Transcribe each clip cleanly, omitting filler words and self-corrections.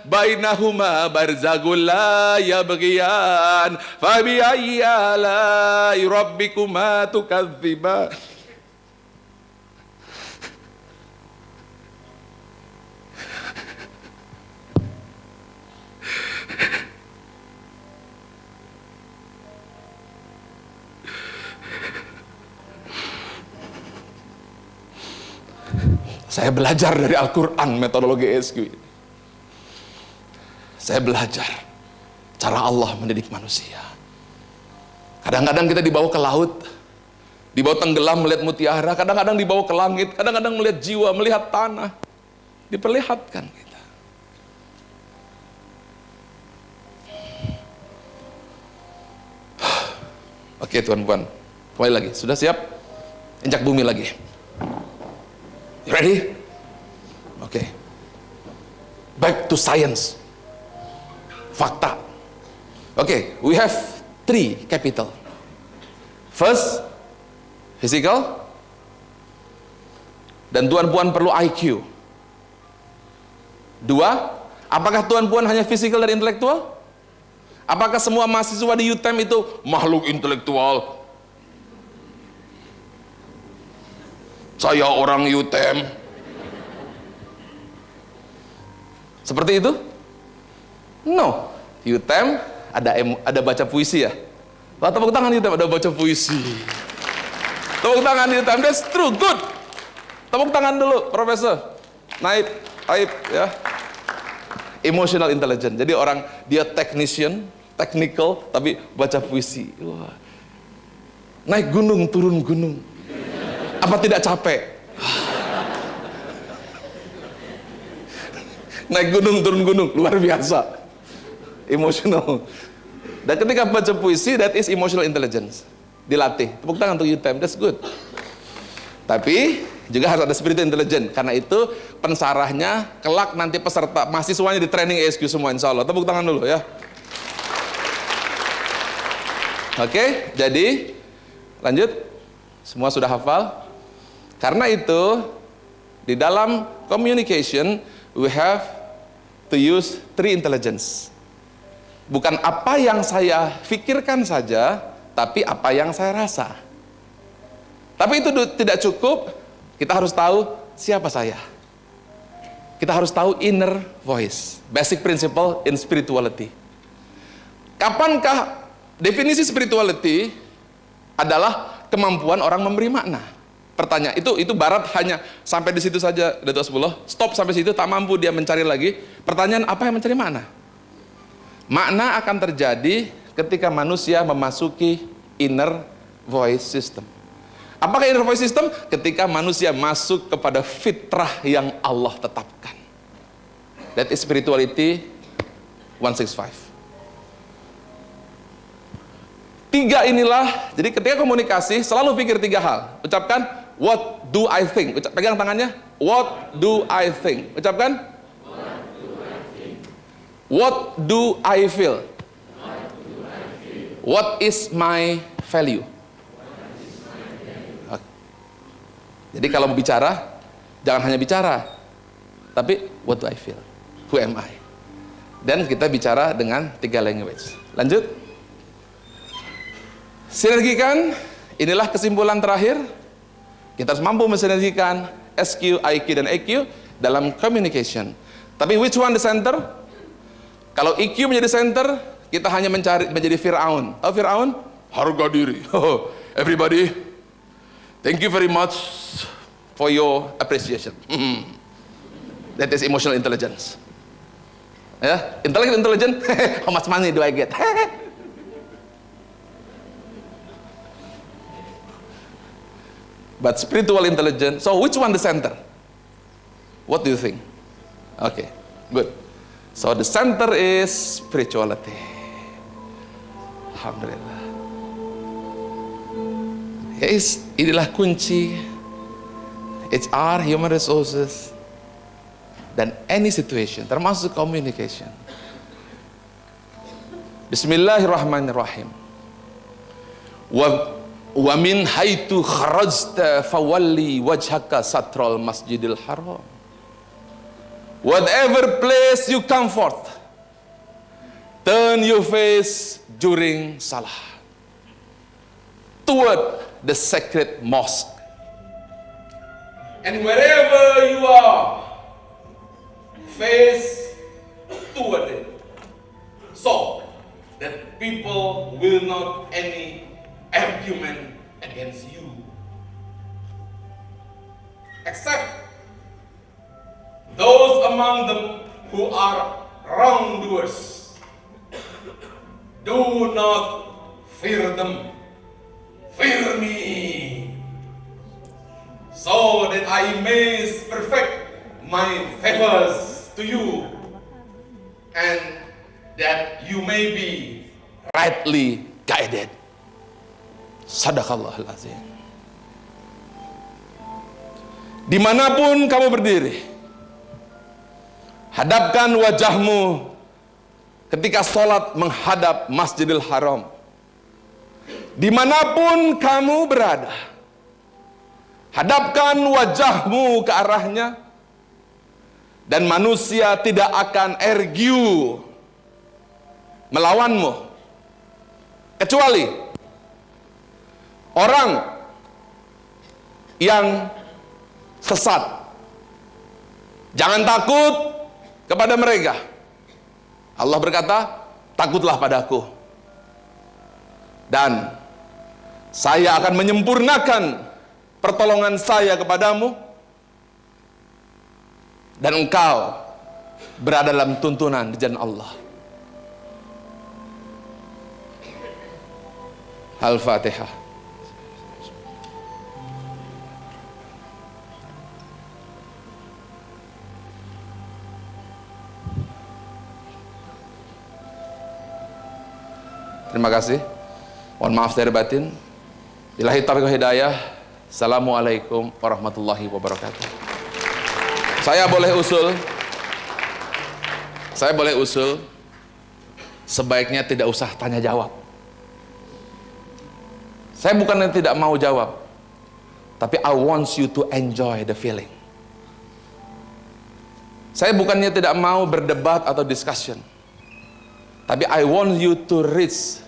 bainahuma barzakhul la yabghiyan fabi ayyi ala'i rabbikuma tukadziban. Saya belajar dari Al-Quran metodologi ESQ. Saya belajar cara Allah mendidik manusia. Kadang-kadang kita dibawa ke laut, dibawa tenggelam melihat mutiara, kadang-kadang dibawa ke langit, kadang-kadang melihat jiwa, melihat tanah. Diperlihatkan kita. Oke tuan-puan, kembali lagi. Sudah siap? Injak bumi lagi. You ready? Okay. Back to science. Fakta. Okay, we have 3 capital. First, physical. Dan tuan-puan perlu IQ. 2, apakah tuan-puan hanya physical dan intelektual? Apakah semua mahasiswa di UTM itu makhluk intelektual? Saya orang UTM. Seperti itu? No. UTM ada baca puisi ya. Lah tepuk tangan UTM, ada baca puisi. Tepuk tangan UTM, that's true, good. Tepuk tangan dulu, Profesor. Naib, Aib ya. Emotional intelligence. Jadi orang dia technician, technical, tapi baca puisi. Wah. Naik gunung, turun gunung. Apa tidak capek? Naik gunung, turun gunung, luar biasa. Emotional. Dan ketika baca puisi, that is emotional intelligence. Dilatih. Tepuk tangan untuk UTM, that's good. Tapi juga harus ada spiritual intelligence. Karena itu pensarahnya kelak nanti peserta mahasiswanya di training ESQ semua insya Allah. Tepuk tangan dulu ya. Oke, jadi lanjut. Semua sudah hafal? Karena itu, di dalam communication, we have to use 3 intelligence. Bukan apa yang saya pikirkan saja, tapi apa yang saya rasa. Tapi itu tidak cukup, kita harus tahu siapa saya. Kita harus tahu inner voice, basic principle in spirituality. Kapankah definisi spirituality adalah kemampuan orang memberi makna? Pertanyaan itu barat hanya sampai di situ saja, Dato' Hasbullah. Stop sampai situ, tak mampu dia mencari lagi. Pertanyaan, apa yang mencari makna? Makna akan terjadi ketika manusia memasuki inner voice system. Apakah inner voice system? Ketika manusia masuk kepada fitrah yang Allah tetapkan. That is spirituality 165. 3 inilah, jadi ketika komunikasi selalu pikir 3 hal. Ucapkan, what do I think? Pegang tangannya, what do I think? Ucapkan, what do I feel? What is my value? Jadi kalau bicara, jangan hanya bicara, tapi what do I feel? Who am I? Dan kita bicara dengan 3 language. Lanjut. Sinergikan, inilah kesimpulan terakhir. Kita harus mampu mensinergikan SQ, IQ, dan EQ dalam communication. Tapi which one the center? Kalau EQ menjadi center, kita hanya menjadi Fir'aun. Tahu Fir'aun? Harga diri. Everybody, thank you very much for your appreciation. That is emotional intelligence. Ya, intelligent. How much money do I get? But spiritual intelligence. So which one the center? What do you think? Okay, good. So the center is spirituality. Alhamdulillah. Yes, inilah kunci HR, human resources, dan any situation, termasuk communication. Bismillahirrahmanirrahim. Wa min haitu kharajta fawalli wajhaka satral masjidil haram. whatever place you come forth, turn your face during salah toward the sacred mosque. And wherever you are, face toward it, so that people will not any argument against you, except those among them who are wrongdoers. Do not fear them, fear me, so that I may perfect my favors to you, and that you may be rightly guided. Sadaqallahul azim. Dimanapun kamu berdiri, hadapkan wajahmu ketika sholat menghadap Masjidil Haram. Dimanapun kamu berada, hadapkan wajahmu ke arahnya, dan manusia tidak akan argue melawanmu, kecuali orang yang sesat. Jangan takut kepada mereka. Allah berkata, takutlah padaku, dan saya akan menyempurnakan pertolongan saya kepadamu, dan engkau berada dalam tuntunan di jalan Allah. Al-Fatihah. Terima kasih. Mohon maaf lahir batin. Billahi taufiq wal hidayah. Assalamualaikum warahmatullahi wabarakatuh. Saya boleh usul, sebaiknya tidak usah tanya jawab. Saya bukannya tidak mau jawab, tapi I want you to enjoy the feeling. Saya bukannya tidak mau berdebat atau discussion, tapi I want you to reach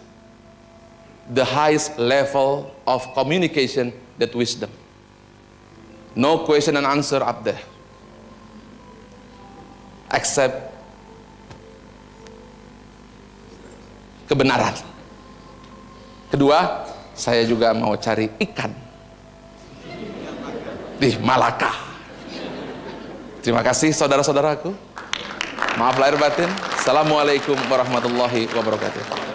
the highest level of communication, that wisdom. No question and answer up there, except kebenaran. Kedua, saya juga mau cari ikan di Malaka. Terima kasih saudara-saudaraku. Maaf lahir batin. Assalamualaikum warahmatullahi wabarakatuh.